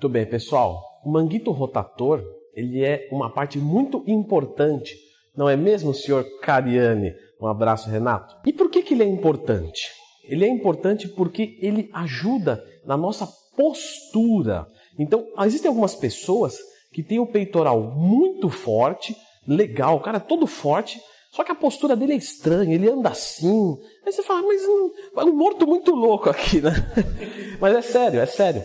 Muito bem, pessoal. O manguito rotator, ele é uma parte muito importante, não é mesmo, senhor Cariani? Um abraço, Renato. E por que ele é importante? Ele é importante porque ele ajuda na nossa postura. Então, existem algumas pessoas que têm o peitoral muito forte, legal, o cara é todo forte, só que a postura dele é estranha, ele anda assim. Aí você fala, mas é um morto muito louco aqui, né? Mas é sério, é sério.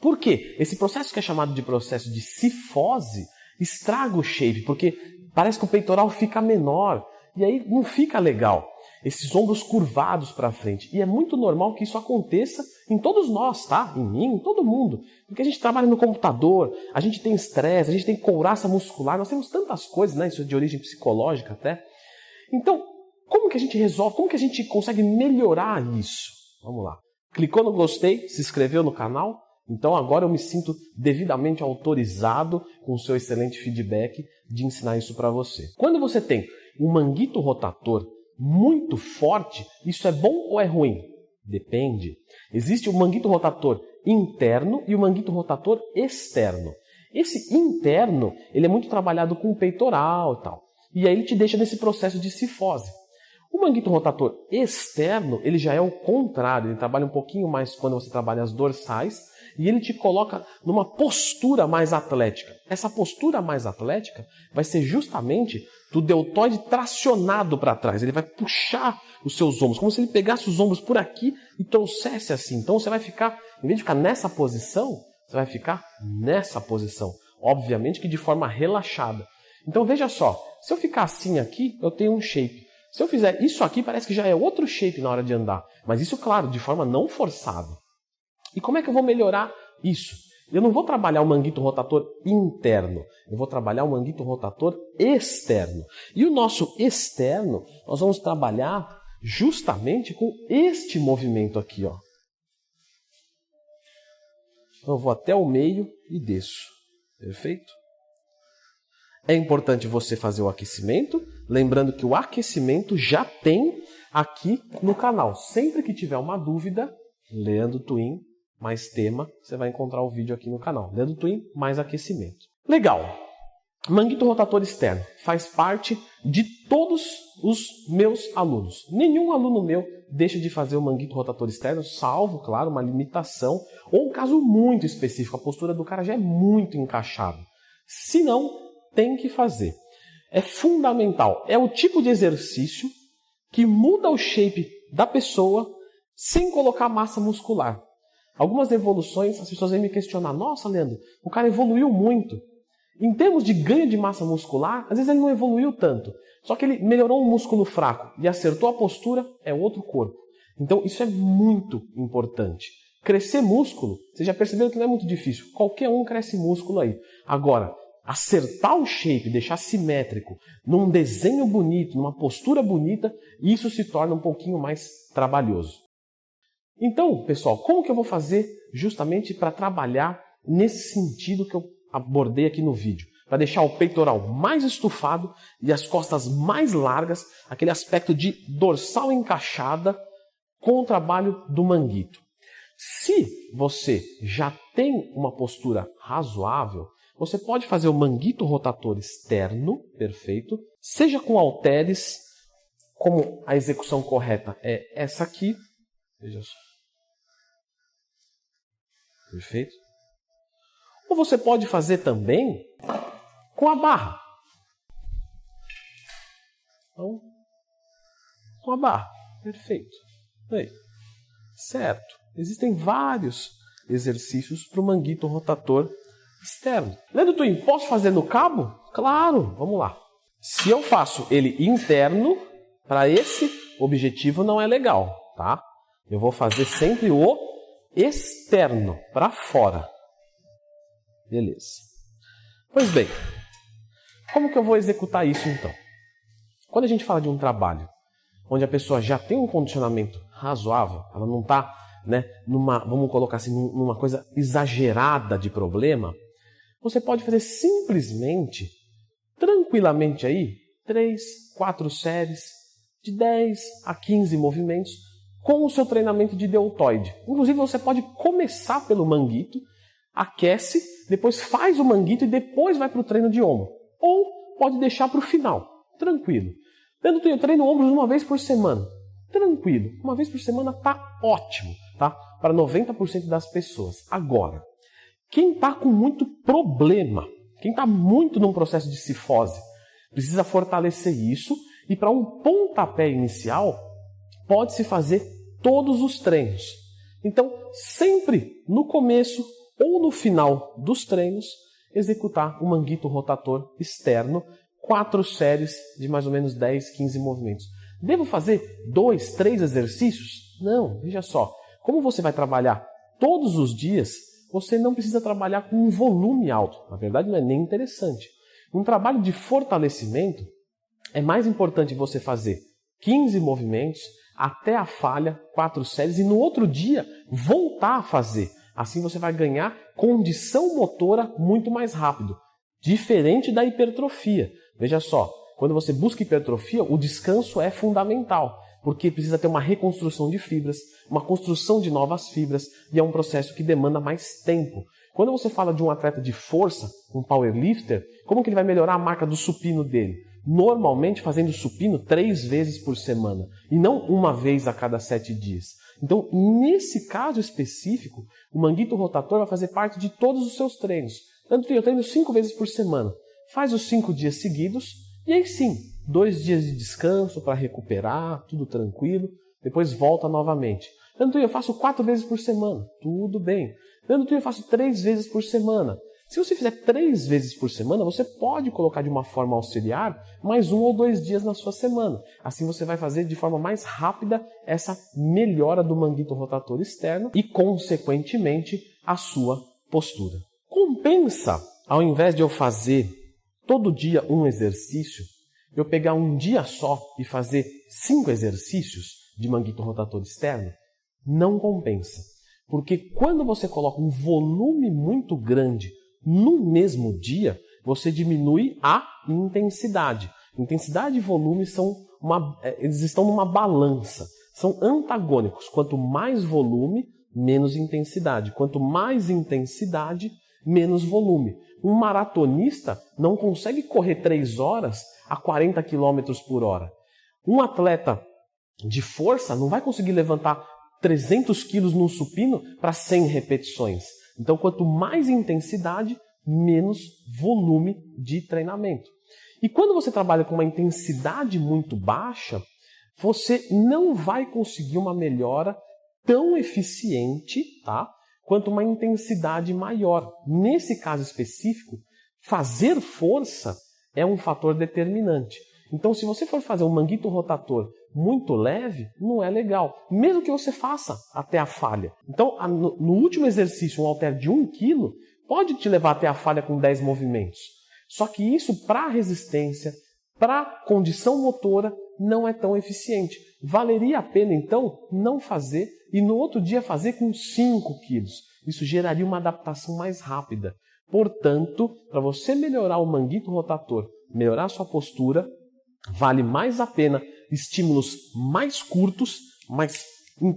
Por quê? Esse processo que é chamado de processo de cifose estraga o shape, porque parece que o peitoral fica menor e aí não fica legal. Esses ombros curvados para frente. E é muito normal que isso aconteça em todos nós, tá? Em mim, em todo mundo. Porque a gente trabalha no computador, a gente tem estresse, a gente tem couraça muscular, nós temos tantas coisas, né? Isso é de origem psicológica até. Então, como que a gente resolve? Como que a gente consegue melhorar isso? Vamos lá. Clicou no gostei, se inscreveu no canal? Então agora eu me sinto devidamente autorizado com o seu excelente feedback de ensinar isso para você. Quando você tem um manguito rotator muito forte, isso é bom ou é ruim? Depende. Existe o manguito rotator interno e o manguito rotator externo. Esse interno, ele é muito trabalhado com o peitoral e tal. E aí ele te deixa nesse processo de cifose. O manguito rotator externo, ele já é o contrário. Ele trabalha um pouquinho mais quando você trabalha as dorsais e ele te coloca numa postura mais atlética. Essa postura mais atlética vai ser justamente do deltoide tracionado para trás. Ele vai puxar os seus ombros, como se ele pegasse os ombros por aqui e trouxesse assim. Então você vai ficar, em vez de ficar nessa posição, você vai ficar nessa posição. Obviamente que de forma relaxada. Então veja só, se eu ficar assim aqui, eu tenho um shape. Se eu fizer isso aqui, parece que já é outro shape na hora de andar. Mas isso, claro, de forma não forçada. E como é que eu vou melhorar isso? Eu não vou trabalhar o manguito rotator interno, eu vou trabalhar o manguito rotator externo. E o nosso externo, nós vamos trabalhar justamente com este movimento aqui, ó. Eu vou até o meio e desço. Perfeito? É importante você fazer o aquecimento, lembrando que o aquecimento já tem aqui no canal. Sempre que tiver uma dúvida, Leandro Twin mais tema, você vai encontrar o vídeo aqui no canal. Leandro Twin mais aquecimento. Legal! Manguito rotator externo faz parte de todos os meus alunos. Nenhum aluno meu deixa de fazer o manguito rotator externo, salvo, claro, uma limitação ou um caso muito específico. A postura do cara já é muito encaixada. Se não, tem que fazer. É fundamental. É o tipo de exercício que muda o shape da pessoa sem colocar massa muscular. Algumas evoluções, as pessoas vêm me questionar. Nossa, Leandro, o cara evoluiu muito. Em termos de ganho de massa muscular, às vezes ele não evoluiu tanto. Só que ele melhorou um músculo fraco e acertou a postura, é outro corpo. Então isso é muito importante. Crescer músculo, vocês já perceberam que não é muito difícil. Qualquer um cresce músculo aí. Agora, acertar o shape, deixar simétrico, num desenho bonito, numa postura bonita, isso se torna um pouquinho mais trabalhoso. Então, pessoal, como que eu vou fazer justamente para trabalhar nesse sentido que eu abordei aqui no vídeo? Para deixar o peitoral mais estufado e as costas mais largas, aquele aspecto de dorsal encaixada com o trabalho do manguito. Se você já tem uma postura razoável, você pode fazer o manguito rotator externo, perfeito, seja com halteres, como a execução correta é essa aqui, veja só, perfeito, ou você pode fazer também com a barra, então, com a barra, perfeito, aí, certo, existem vários exercícios para o manguito rotator externo. Leandro Twin, posso fazer no cabo? Claro, vamos lá. Se eu faço ele interno, para esse objetivo não é legal, tá? Eu vou fazer sempre o externo, para fora. Beleza. Pois bem, como que eu vou executar isso então? Quando a gente fala de um trabalho onde a pessoa já tem um condicionamento razoável, ela não está, né, vamos colocar assim, numa coisa exagerada de problema, você pode fazer simplesmente, tranquilamente aí, 3, 4 séries de 10 a 15 movimentos com o seu treinamento de deltoide. Inclusive você pode começar pelo manguito, aquece, depois faz o manguito e depois vai para o treino de ombro. Ou pode deixar para o final, tranquilo. Leandro, eu treino ombros uma vez por semana. Tranquilo, uma vez por semana tá ótimo, tá? Para 90% das pessoas. Agora, quem está com muito problema, quem está muito num processo de cifose, precisa fortalecer isso e para um pontapé inicial, pode-se fazer todos os treinos. Então, sempre no começo ou no final dos treinos, executar o manguito rotator externo, 4 séries de mais ou menos 10, 15 movimentos. Devo fazer 2, 3 exercícios? Não, veja só. Como você vai trabalhar todos os dias, você não precisa trabalhar com um volume alto. Na verdade, não é nem interessante. Um trabalho de fortalecimento é mais importante você fazer 15 movimentos até a falha, 4 séries, e no outro dia voltar a fazer. Assim você vai ganhar condição motora muito mais rápido. Diferente da hipertrofia. Veja só, quando você busca hipertrofia, o descanso é fundamental, porque precisa ter uma reconstrução de fibras, uma construção de novas fibras, e é um processo que demanda mais tempo. Quando você fala de um atleta de força, um powerlifter, como que ele vai melhorar a marca do supino dele? Normalmente fazendo supino 3 vezes por semana, e não uma vez a cada 7 dias. Então, nesse caso específico, o manguito rotator vai fazer parte de todos os seus treinos. Tanto que eu treino 5 vezes por semana. Faz os 5 dias seguidos, e aí sim, 2 dias de descanso para recuperar, tudo tranquilo, depois volta novamente. Tanto eu faço 4 vezes por semana, tudo bem. Tanto eu faço 3 vezes por semana. Se você fizer 3 vezes por semana, você pode colocar de uma forma auxiliar mais 1 ou 2 dias na sua semana. Assim você vai fazer de forma mais rápida essa melhora do manguito rotator externo e, consequentemente, a sua postura. Compensa, ao invés de eu fazer todo dia um exercício, eu pegar um dia só e fazer 5 exercícios de manguito rotator externo? Não compensa. Porque quando você coloca um volume muito grande no mesmo dia, você diminui a intensidade. Intensidade e volume eles estão numa balança, são antagônicos. Quanto mais volume, menos intensidade. Quanto mais intensidade, menos volume. Um maratonista não consegue correr 3 horas a 40 km por hora. Um atleta de força não vai conseguir levantar 300 quilos num supino para 100 repetições. Então, quanto mais intensidade, menos volume de treinamento. E quando você trabalha com uma intensidade muito baixa, você não vai conseguir uma melhora tão eficiente, tá, quanto uma intensidade maior. Nesse caso específico, fazer força é um fator determinante. Então, se você for fazer um manguito rotator muito leve, não é legal. Mesmo que você faça até a falha. Então, no último exercício, um halter de 1 kg pode te levar até a falha com 10 movimentos. Só que isso, para resistência, para condição motora, não é tão eficiente. Valeria a pena, então, não fazer e no outro dia fazer com 5 kg. Isso geraria uma adaptação mais rápida. Portanto, para você melhorar o manguito rotator, melhorar a sua postura, vale mais a pena estímulos mais curtos, mas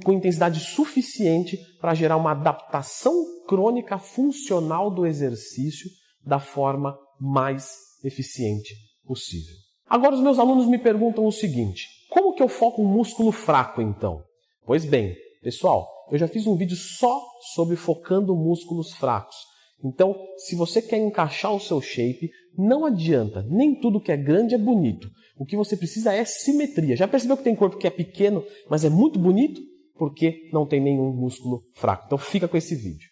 com intensidade suficiente para gerar uma adaptação crônica funcional do exercício da forma mais eficiente possível. Agora os meus alunos me perguntam o seguinte: como que eu foco um músculo fraco então? Pois bem, pessoal, eu já fiz um vídeo só sobre focando músculos fracos. Então, se você quer encaixar o seu shape, não adianta, nem tudo que é grande é bonito. O que você precisa é simetria. Já percebeu que tem corpo que é pequeno, mas é muito bonito? Porque não tem nenhum músculo fraco. Então fica com esse vídeo.